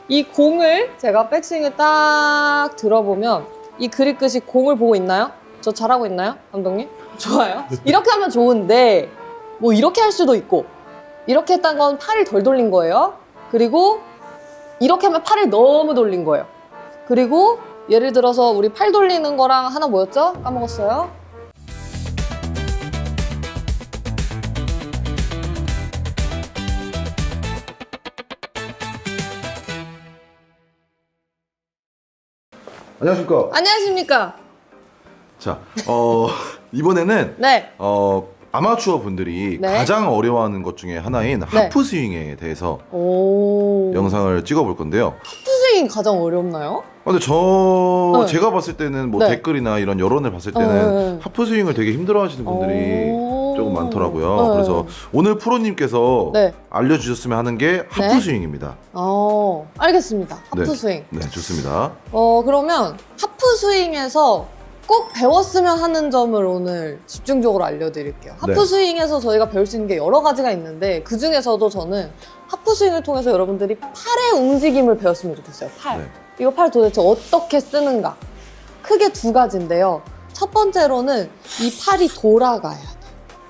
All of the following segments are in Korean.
이 공을 제가 백스윙을 딱 들어보면 이 그립 끝이 공을 보고 있나요? 저 잘하고 있나요? 감독님? 좋아요. 이렇게 하면 좋은데 뭐 이렇게 할 수도 있고 이렇게 했던 건 팔을 덜 돌린 거예요. 그리고 이렇게 하면 팔을 너무 돌린 거예요. 그리고 예를 들어서 우리 팔 돌리는 거랑 하나 뭐였죠? 까먹었어요. 안녕하십니까. 안녕하십니까. 자, 이번에는 네. 아마추어 분들이 네. 가장 어려워하는 것 중에 하나인 하프 스윙에 대해서 오. 영상을 찍어볼 건데요. 하프스윙이 가장 어렵나요? 근데 네. 제가 봤을 때는 뭐 네. 댓글이나 이런 여론을 봤을 때는 네. 하프 스윙을 되게 힘들어하시는 분들이 조금 많더라고요. 네. 그래서 오늘 프로님께서 네. 알려주셨으면 하는 게 하프 네. 스윙입니다. 알겠습니다. 네. 하프스윙. 네, 좋습니다. 그러면 하프스윙에서 꼭 배웠으면 하는 점을 오늘 집중적으로 알려드릴게요. 하프스윙에서 저희가 배울 수 있는 게 여러 가지가 있는데 그 중에서도 저는 하프스윙을 통해서 여러분들이 팔의 움직임을 배웠으면 좋겠어요. 팔. 네. 이거 팔 도대체 어떻게 쓰는가? 크게 두 가지인데요. 첫 번째로는 이 팔이 돌아가야 돼.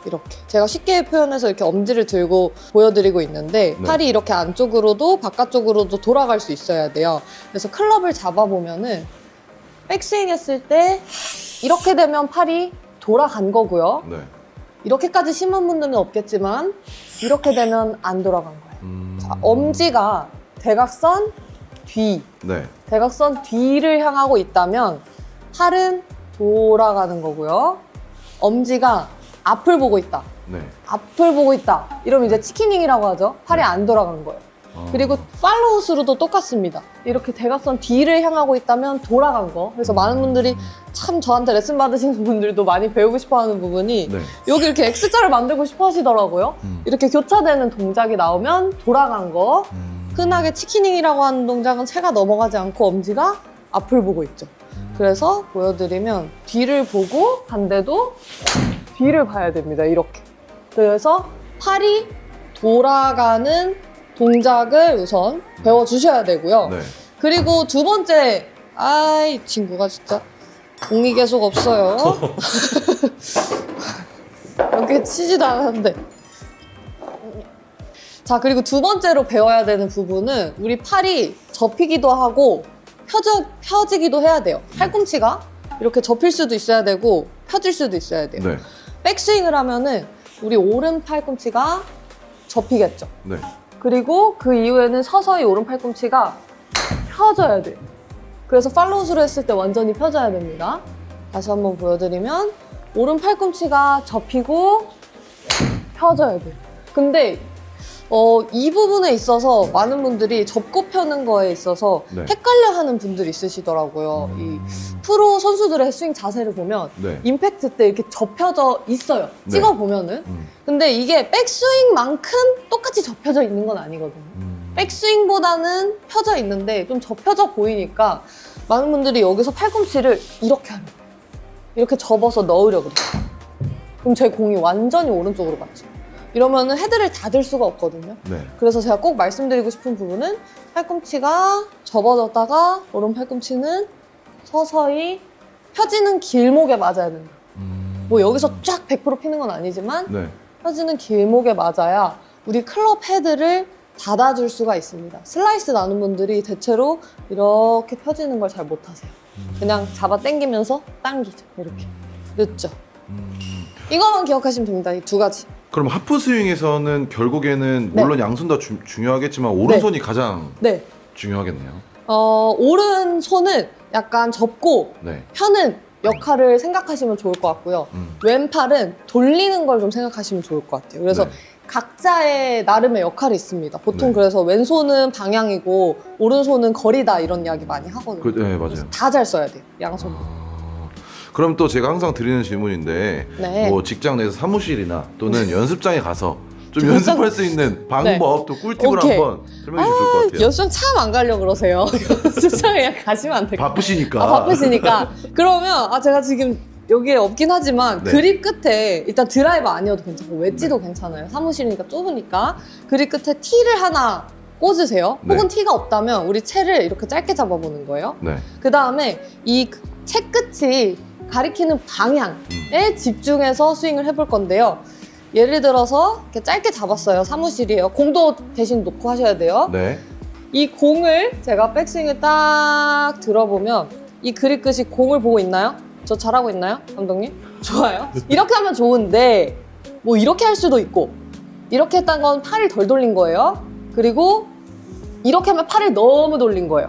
이렇게. 제가 쉽게 표현해서 이렇게 엄지를 들고 보여드리고 있는데 네. 팔이 이렇게 안쪽으로도 바깥쪽으로도 돌아갈 수 있어야 돼요. 그래서 클럽을 잡아보면은 백스윙 했을 때 이렇게 되면 팔이 돌아간 거고요. 네. 이렇게까지 심한 분들은 없겠지만 이렇게 되면 안 돌아간 거예요. 자, 엄지가 대각선 뒤, 네. 대각선 뒤를 향하고 있다면 팔은 돌아가는 거고요. 엄지가 앞을 보고 있다. 네. 앞을 보고 있다. 이러면 이제 치킨닝이라고 하죠. 팔이 안 돌아간 거예요. 그리고 팔로우스루도 똑같습니다. 이렇게 대각선 뒤를 향하고 있다면 돌아간 거. 그래서 많은 분들이 참 저한테 레슨 받으시는 분들도 많이 배우고 싶어 하는 부분이 네. 여기 이렇게 X자를 만들고 싶어 하시더라고요. 이렇게 교차되는 동작이 나오면 돌아간 거. 흔하게 치킨닝이라고 하는 동작은 채가 넘어가지 않고 엄지가 앞을 보고 있죠. 그래서 보여드리면 뒤를 보고 반대도 뒤를 봐야 됩니다. 이렇게. 그래서 팔이 돌아가는 동작을 우선 배워주셔야 되고요. 네. 그리고 두 번째, 이 친구가 진짜 공이 계속 없어요. 이렇게 치지도 않았는데. 자, 그리고 두 번째로 배워야 되는 부분은 우리 팔이 접히기도 하고 펴지기도 해야 돼요. 팔꿈치가 이렇게 접힐 수도 있어야 되고 펴질 수도 있어야 돼요. 네. 백스윙을 하면은 우리 오른 팔꿈치가 접히겠죠. 네. 그리고 그 이후에는 서서히 오른 팔꿈치가 펴져야 돼요. 그래서 팔로우스루 했을 때 완전히 펴져야 됩니다. 다시 한번 보여드리면 오른 팔꿈치가 접히고 펴져야 돼요. 근데 이 부분에 있어서 많은 분들이 접고 펴는 거에 있어서 네. 헷갈려하는 분들이 있으시더라고요. 이 프로 선수들의 스윙 자세를 보면 네. 임팩트 때 이렇게 접혀져 있어요. 네. 찍어보면은. 근데 이게 백스윙만큼 똑같이 접혀져 있는 건 아니거든요. 백스윙보다는 펴져 있는데 좀 접혀져 보이니까 많은 분들이 여기서 팔꿈치를 이렇게 하는 거예요. 이렇게 접어서 넣으려고 그래요. 그럼 제 공이 완전히 오른쪽으로 갔죠. 이러면은 헤드를 닫을 수가 없거든요. 네. 그래서 제가 꼭 말씀드리고 싶은 부분은 팔꿈치가 접어졌다가 오른 팔꿈치는 서서히 펴지는 길목에 맞아야 된다. 뭐 여기서 쫙 100% 피는 건 아니지만 네. 펴지는 길목에 맞아야 우리 클럽 헤드를 닫아줄 수가 있습니다. 슬라이스 나는 분들이 대체로 이렇게 펴지는 걸 잘 못하세요. 그냥 잡아 당기면서 당기죠. 이렇게. 늦죠. 이거만 기억하시면 됩니다. 이 두 가지. 그럼 하프 스윙에서는 결국에는 네. 물론 양손 다 중요하겠지만 오른손이 가장 네. 중요하겠네요. 오른손은 약간 접고 네. 펴는 역할을 생각하시면 좋을 것 같고요. 왼팔은 돌리는 걸 좀 생각하시면 좋을 것 같아요. 그래서 네. 각자의 나름의 역할이 있습니다. 보통 네. 그래서 왼손은 방향이고 오른손은 거리다 이런 이야기 많이 하거든요. 네, 맞아요. 다 잘 써야 돼요. 양손. 그럼 또 제가 항상 드리는 질문인데 네. 뭐 직장 내에서 사무실이나 또는 연습장에 가서 좀 연습- 연습할 수 있는 방법 또 꿀팁을 오케이. 한번 설명해 주실 것 같아요. 연습장 참 안 가려고 그러세요. 연습장에 그냥 가시면 안 돼요. 바쁘시니까. 바쁘시니까. 그러면 제가 지금 여기에 없긴 하지만 네. 그립 끝에 일단 드라이버 아니어도 괜찮고 웨지도 괜찮아요. 사무실이니까 좁으니까 그립 끝에 티를 하나 꽂으세요. 네. 혹은 티가 없다면 우리 채를 이렇게 짧게 잡아보는 거예요. 네. 그 다음에 이 채 끝이 가리키는 방향에 집중해서 스윙을 해볼 건데요. 예를 들어서 이렇게 짧게 잡았어요. 사무실이에요. 공도 대신 놓고 하셔야 돼요. 네. 이 공을 제가 백스윙을 딱 들어보면 이 그립 끝이 공을 보고 있나요? 저 잘하고 있나요? 감독님? 좋아요. 이렇게 하면 좋은데 뭐 이렇게 할 수도 있고 이렇게 했던 건 팔을 덜 돌린 거예요. 그리고 이렇게 하면 팔을 너무 돌린 거예요.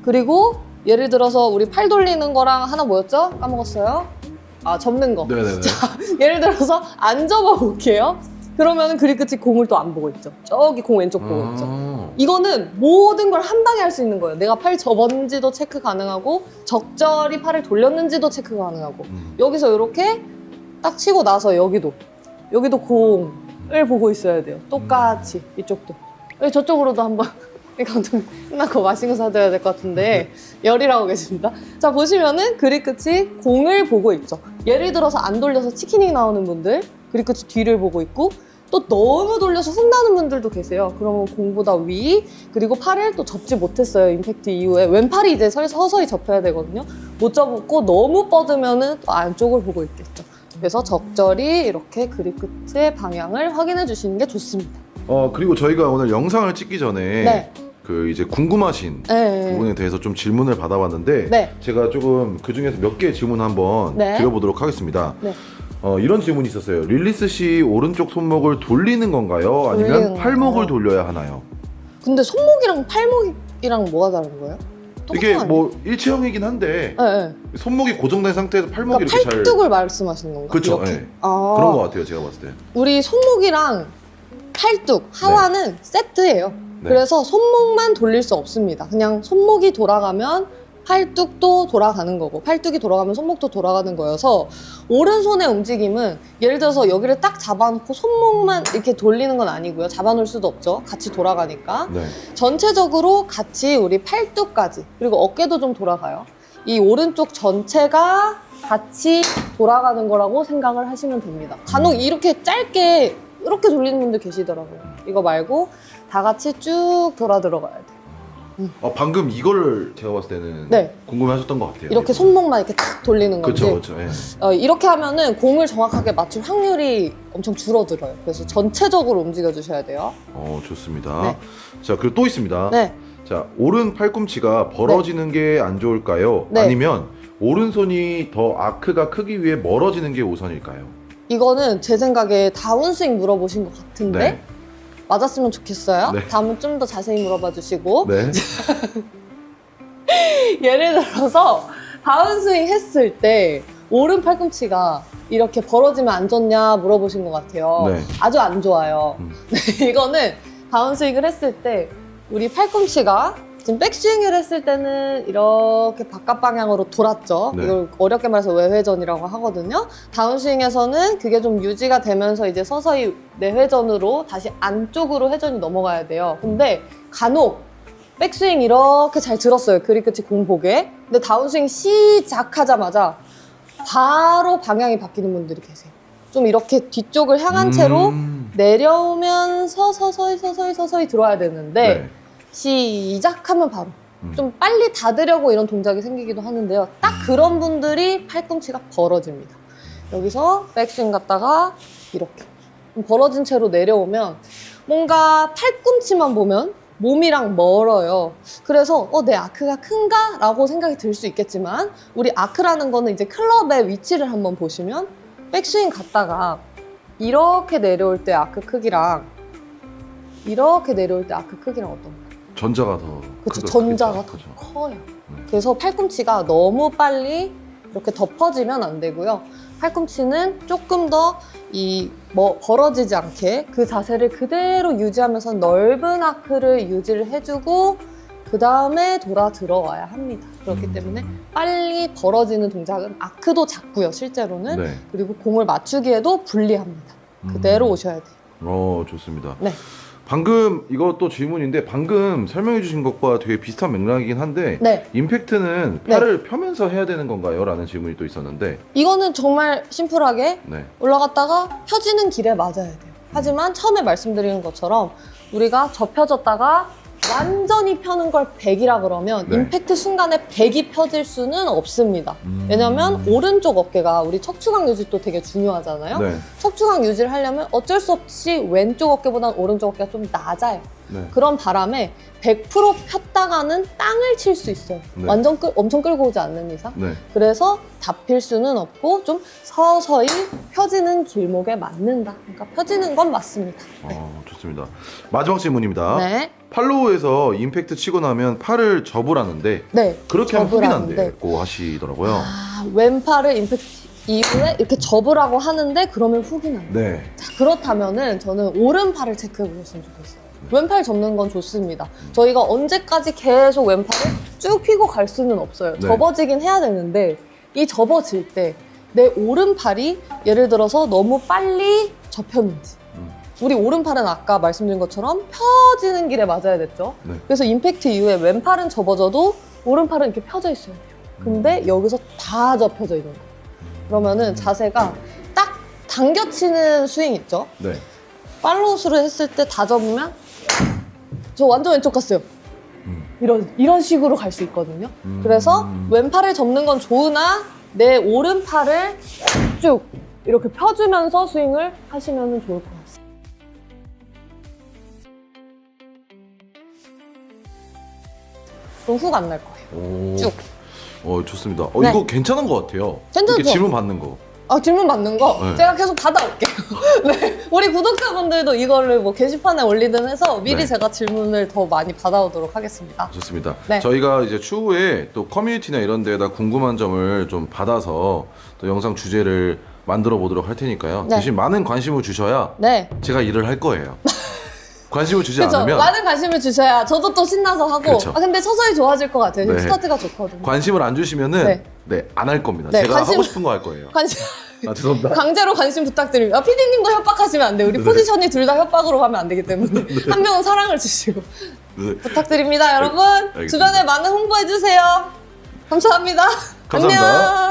그리고 예를 들어서 우리 팔 돌리는 거랑 하나 뭐였죠? 까먹었어요. 아, 접는 거. 네네네. 예를 들어서 안 접어볼게요. 그러면 그립 끝이 공을 또 안 보고 있죠. 저기 공 왼쪽 보고 있죠. 이거는 모든 걸 한 방에 할 수 있는 거예요. 내가 팔 접었는지도 체크 가능하고 적절히 팔을 돌렸는지도 체크 가능하고 여기서 이렇게 딱 치고 나서 여기도 공을 보고 있어야 돼요. 똑같이 이쪽도. 저쪽으로도 한번 감독님 끝나고 맛있는 거 사줘야 될 것 같은데 열이라고 계십니다. 자, 보시면은 그립 끝이 공을 보고 있죠. 예를 들어서 안 돌려서 치킨이 나오는 분들 그립 끝이 뒤를 보고 있고 또 너무 돌려서 훅 나는 분들도 계세요. 그러면 공보다 위, 그리고 팔을 또 접지 못했어요. 임팩트 이후에 왼팔이 이제 서서히 접혀야 되거든요. 못 접고 너무 뻗으면은 또 안쪽을 보고 있겠죠. 그래서 적절히 이렇게 그립 끝의 방향을 확인해 주시는 게 좋습니다. 그리고 저희가 오늘 영상을 찍기 전에 네. 그 이제 궁금하신 네. 부분에 대해서 좀 질문을 받아봤는데 네. 제가 조금 그 중에서 몇 개의 질문 한번 네. 드려보도록 하겠습니다. 네. 이런 질문이 있었어요. 릴리스 시 오른쪽 손목을 돌리는 건가요? 아니면 돌리는 팔목을 건가요? 돌려야 하나요? 근데 손목이랑 팔목이랑 뭐가 다른 거예요? 이게 똑같은 거 뭐 일체형이긴 한데 아니에요? 네, 네. 손목이 고정된 상태에서 팔목이 그러니까 이렇게 잘 팔뚝을 말씀하시는 건가요? 그쵸, 이렇게? 네. 아, 그런 것 같아요. 제가 봤을 때. 우리 손목이랑 팔뚝, 하와는 세트예요. 네. 그래서 손목만 돌릴 수 없습니다. 그냥 손목이 돌아가면 팔뚝도 돌아가는 거고 팔뚝이 돌아가면 손목도 돌아가는 거여서 오른손의 움직임은 예를 들어서 여기를 딱 잡아놓고 손목만 이렇게 돌리는 건 아니고요. 잡아놓을 수도 없죠. 같이 돌아가니까. 네. 전체적으로 같이 우리 팔뚝까지 그리고 어깨도 좀 돌아가요. 이 오른쪽 전체가 같이 돌아가는 거라고 생각을 하시면 됩니다. 간혹 이렇게 짧게 이렇게 돌리는 분들 계시더라고요. 이거 말고 다 같이 쭉 돌아 들어가야 돼요. 방금 이거를 제가 봤을 때는 네. 궁금해하셨던 것 같아요. 이렇게 손목만 이렇게 탁 돌리는 건지. 그렇죠, 그렇죠. 예. 이렇게 하면은 공을 정확하게 맞출 확률이 엄청 줄어들어요. 그래서 전체적으로 움직여 주셔야 돼요. 좋습니다. 네. 자, 그리고 또 있습니다. 네. 자, 오른 팔꿈치가 벌어지는 게 안 좋을까요? 네. 아니면 오른손이 더 아크가 크기 위해 멀어지는 게 우선일까요? 이거는 제 생각에 다운스윙 물어보신 것 같은데 네. 맞았으면 좋겠어요. 네. 다음은 좀 더 자세히 물어봐 주시고 네. 예를 들어서 다운스윙 했을 때 오른 팔꿈치가 이렇게 벌어지면 안 좋냐 물어보신 것 같아요. 네. 아주 안 좋아요. 음. 이거는 다운스윙을 했을 때 우리 팔꿈치가 지금 백스윙을 했을 때는 이렇게 바깥 방향으로 돌았죠. 네. 이걸 어렵게 말해서 외회전이라고 하거든요. 다운스윙에서는 그게 좀 유지가 되면서 이제 서서히 내회전으로 다시 안쪽으로 회전이 넘어가야 돼요. 근데 간혹 백스윙 이렇게 잘 들었어요. 그립 끝이 공 보게. 근데 다운스윙 시작하자마자 바로 방향이 바뀌는 분들이 계세요. 좀 이렇게 뒤쪽을 향한 채로 내려오면서 서서히 들어와야 되는데 네. 시작하면 바로 좀 빨리 닫으려고 이런 동작이 생기기도 하는데요. 딱 그런 분들이 팔꿈치가 벌어집니다. 여기서 백스윙 갔다가 이렇게 벌어진 채로 내려오면 뭔가 팔꿈치만 보면 몸이랑 멀어요. 그래서 내 아크가 큰가? 라고 생각이 들 수 있겠지만 우리 아크라는 거는 이제 클럽의 위치를 한번 보시면 백스윙 갔다가 이렇게 내려올 때 아크 크기랑 이렇게 내려올 때 아크 크기랑 어떤가요? 전자가 더 그렇죠. 전자가 더 크죠. 커요. 그래서 팔꿈치가 너무 빨리 이렇게 덮어지면 안 되고요. 팔꿈치는 조금 더 벌어지지 않게 그 자세를 그대로 유지하면서 넓은 아크를 유지를 해주고 그 다음에 돌아 들어와야 합니다. 그렇기 때문에 빨리 벌어지는 동작은 아크도 작고요, 실제로는. 네. 그리고 공을 맞추기에도 불리합니다. 그대로 오셔야 돼요. 좋습니다. 네. 방금 이것도 질문인데 방금 설명해 주신 것과 되게 비슷한 맥락이긴 한데 네. 임팩트는 팔을 펴면서 해야 되는 건가요? 라는 질문이 또 있었는데 이거는 정말 심플하게 네. 올라갔다가 펴지는 길에 맞아야 돼요. 하지만 처음에 말씀드린 것처럼 우리가 접혀졌다가 완전히 펴는 걸 100이라 그러면 네. 임팩트 순간에 100이 펴질 수는 없습니다. 왜냐면 오른쪽 어깨가 우리 척추강 유지 또 되게 중요하잖아요. 네. 척추강 유지를 하려면 어쩔 수 없이 왼쪽 어깨보다는 오른쪽 어깨가 좀 낮아요. 네. 그런 바람에 100% 폈다가는 땅을 칠 수 있어요. 네. 완전 엄청 끌고 오지 않는 이상. 네. 그래서 다 필 수는 없고 좀 서서히 펴지는 길목에 맞는다. 그러니까 펴지는 건 맞습니다. 좋습니다. 마지막 질문입니다. 네. 팔로우에서 임팩트 치고 나면 팔을 접으라는데 네. 그렇게 하면 훅이 접으라는데. 난다고 하시더라고요. 왼팔을 임팩트 이후에 이렇게 접으라고 하는데 그러면 훅이 나요. 네. 자, 그렇다면은 저는 오른팔을 체크해 보셨으면 좋겠어요. 왼팔 접는 건 좋습니다. 저희가 언제까지 계속 왼팔을 쭉 펴고 갈 수는 없어요. 네. 접어지긴 해야 되는데 이 접어질 때 내 오른팔이 예를 들어서 너무 빨리 접혔는지 우리 오른팔은 아까 말씀드린 것처럼 펴지는 길에 맞아야 됐죠. 네. 그래서 임팩트 이후에 왼팔은 접어져도 오른팔은 이렇게 펴져 있어야 돼요. 근데 여기서 다 접혀져 있는 거예요. 그러면은 자세가 딱 당겨치는 스윙 있죠? 네. 팔로우스를 했을 때 다 접으면 저 완전 왼쪽 갔어요. 이런 식으로 갈 수 있거든요. 그래서 왼팔을 접는 건 좋으나 내 오른팔을 쭉 이렇게 펴주면서 스윙을 하시면 좋을 것 같습니다. 그럼 훅 안 날 거예요. 오. 쭉. 좋습니다. 네. 이거 괜찮은 것 같아요. 괜찮죠? 이렇게 질문 받는 거. 질문 받는 거 네. 제가 계속 받아올게요. 네. 우리 구독자분들도 이거를 뭐 게시판에 올리든 해서 미리 네. 제가 질문을 더 많이 받아오도록 하겠습니다. 좋습니다. 네. 저희가 이제 추후에 또 커뮤니티나 이런 데다 궁금한 점을 좀 받아서 또 영상 주제를 만들어 보도록 할 테니까요. 네. 대신 많은 관심을 주셔야 네. 제가 일을 할 거예요. 관심을 주지 그렇죠. 않으면 많은 관심을 주셔야 저도 또 신나서 하고. 그렇죠. 근데 서서히 좋아질 것 같아요. 지금 네. 스타트가 좋거든요. 관심을 안 주시면은 네, 안 할 겁니다. 네, 제가 관심- 하고 싶은 거 할 거예요. 관심 죄송합니다. 강제로 관심 부탁드립니다. PD님도 협박하시면 안 돼요. 우리 네. 포지션이 둘 다 협박으로 가면 안 되기 때문에 한 명은 사랑을 주시고 네. 부탁드립니다, 여러분. 알겠습니다. 주변에 많은 홍보해 주세요. 감사합니다. 감사합니다. 안녕.